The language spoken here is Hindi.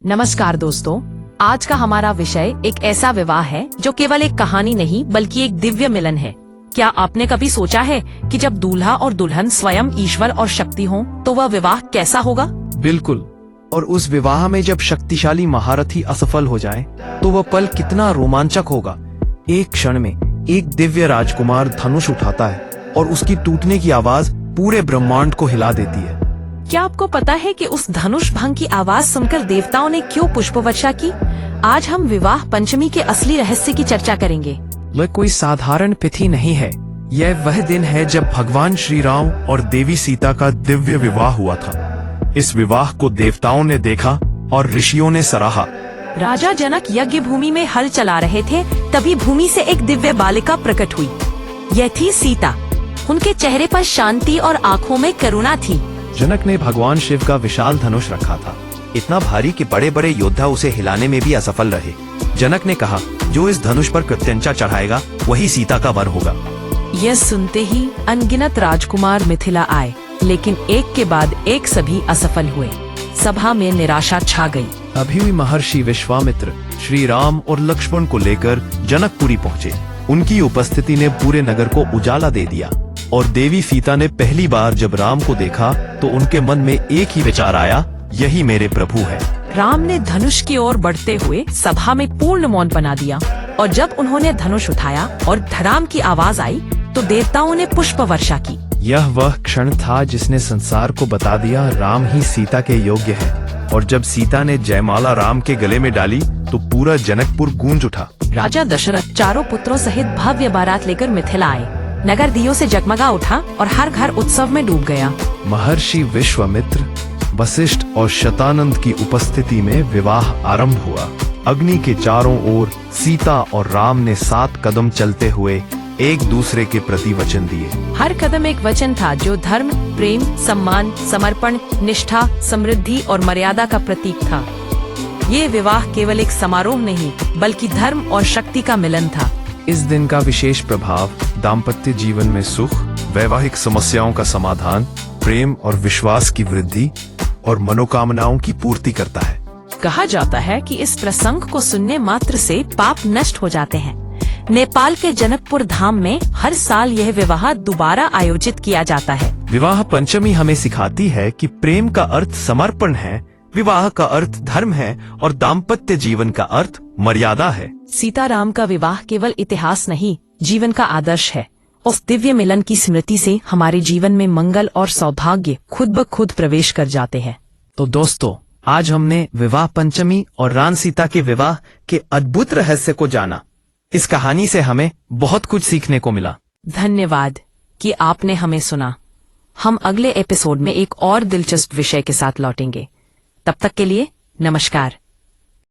नमस्कार दोस्तों, आज का हमारा विषय एक ऐसा विवाह है जो केवल एक कहानी नहीं बल्कि एक दिव्य मिलन है। क्या आपने कभी सोचा है कि जब दूल्हा और दुल्हन स्वयं ईश्वर और शक्ति हों, तो वह विवाह कैसा होगा? बिल्कुल। और उस विवाह में जब शक्तिशाली महारथी असफल हो जाए तो वह पल कितना रोमांचक होगा। एक क्षण में एक दिव्य राजकुमार धनुष उठाता है और उसकी टूटने की आवाज पूरे ब्रह्मांड को हिला देती है। क्या आपको पता है कि उस धनुष भंग की आवाज सुनकर देवताओं ने क्यों पुष्पवर्षा की? आज हम विवाह पंचमी के असली रहस्य की चर्चा करेंगे। वह कोई साधारण तिथि नहीं है। यह वह दिन है जब भगवान श्री राम और देवी सीता का दिव्य विवाह हुआ था। इस विवाह को देवताओं ने देखा और ऋषियों ने सराहा। राजा जनक यज्ञ भूमि में हल चला रहे थे, तभी भूमि से एक दिव्य बालिका प्रकट हुई। यह थी सीता। उनके चेहरे पर शांति और आँखों में करुणा थी। जनक ने भगवान शिव का विशाल धनुष रखा था, इतना भारी कि बड़े बड़े योद्धा उसे हिलाने में भी असफल रहे। जनक ने कहा, जो इस धनुष पर कृत्यंचा चढ़ाएगा वही सीता का वर होगा। यह सुनते ही अनगिनत राजकुमार मिथिला आए, लेकिन एक के बाद एक सभी असफल हुए। सभा में निराशा छा गई। अभी भी महर्षि विश्वामित्र श्री राम और लक्ष्मण को लेकर जनकपुरी पहुँचे। उनकी उपस्थिति ने पूरे नगर को उजाला दे दिया और देवी सीता ने पहली बार जब राम को देखा तो उनके मन में एक ही विचार आया, यही मेरे प्रभु है। राम ने धनुष की ओर बढ़ते हुए सभा में पूर्ण मौन बना दिया और जब उन्होंने धनुष उठाया और धड़ाम की आवाज आई तो देवताओं ने पुष्प वर्षा की। यह वह क्षण था जिसने संसार को बता दिया राम ही सीता के योग्य है। और जब सीता ने जयमाला राम के गले में डाली तो पूरा जनकपुर गूंज उठा। राजा दशरथ चारों पुत्रों सहित भव्य बारात लेकर मिथिला आए। नगर दियों से जगमगा उठा और हर घर उत्सव में डूब गया। महर्षि विश्वामित्र, वशिष्ठ और शतानंद की उपस्थिति में विवाह आरंभ हुआ। अग्नि के चारों ओर सीता और राम ने 7 कदम चलते हुए एक दूसरे के प्रति वचन दिए। हर कदम एक वचन था जो धर्म, प्रेम, सम्मान, समर्पण, निष्ठा, समृद्धि और मर्यादा का प्रतीक था। ये विवाह केवल एक समारोह नहीं बल्कि धर्म और शक्ति का मिलन था। इस दिन का विशेष प्रभाव दाम्पत्य जीवन में सुख, वैवाहिक समस्याओं का समाधान, प्रेम और विश्वास की वृद्धि और मनोकामनाओं की पूर्ति करता है। कहा जाता है कि इस प्रसंग को सुनने मात्र से पाप नष्ट हो जाते हैं। नेपाल के जनकपुर धाम में हर साल यह विवाह दोबारा आयोजित किया जाता है। विवाह पंचमी हमें सिखाती है कि प्रेम का अर्थ समर्पण है, विवाह का अर्थ धर्म है और दाम्पत्य जीवन का अर्थ मर्यादा है। सीताराम का विवाह केवल इतिहास नहीं, जीवन का आदर्श है। उस दिव्य मिलन की स्मृति से हमारे जीवन में मंगल और सौभाग्य खुद ब खुद प्रवेश कर जाते हैं। तो दोस्तों, आज हमने विवाह पंचमी और राम सीता के विवाह के अद्भुत रहस्य को जाना। इस कहानी से हमें बहुत कुछ सीखने को मिला। धन्यवाद कि आपने हमें सुना। हम अगले एपिसोड में एक और दिलचस्प विषय के साथ लौटेंगे। तब तक के लिए नमस्कार।